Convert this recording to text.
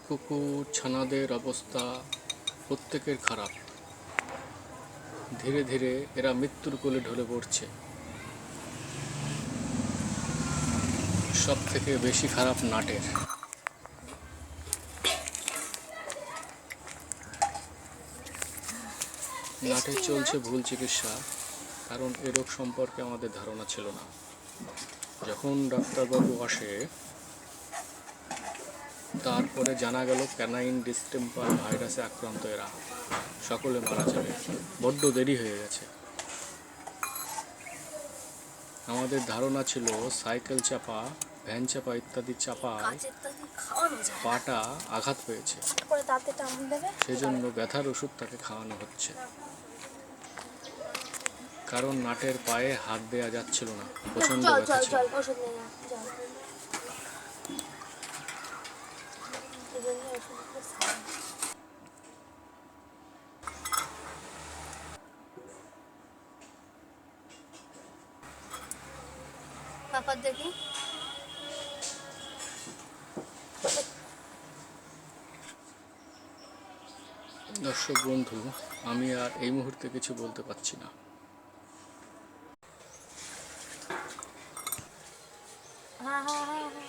কুকুর ছানাদের অবস্থা প্রত্যেকের খারাপ। ধীরে ধীরে এরা মৃত্যুর কোলে ঢলে পড়ছে। সব থেকে বেশি খারাপ নাটের। নাটের চলছে ভুল চিকিৎসা, কারণ এ রোগ সম্পর্কে আমাদের ধারণা ছিল না। যখন ডাক্তারবাবু আসে, তারপরে জানা গেল ক্যানাইন ডিস্টেম্পার ভাইরাসে আক্রান্ত এরা সকলে মারা যাবে। বড্ড দেরি হয়ে গেছে। আমাদের ধারণা ছিল সাইকেল চাপা, ভ্যান চাপা ইত্যাদি চাপায় পাটা আঘাত পেয়েছে, সেজন্য ব্যথার ওষুধ তাকে খাওয়ানো হচ্ছে। কারণ নাটের পায়ে হাত দেওয়া যাচ্ছিল না, প্রচন্ড ব্যথা ছিল। দেখি দর্শক বন্ধু, আমি আর এই মুহূর্তে কিছু বলতে পারছি না। হ্যাঁ হ্যাঁ হ্যাঁ।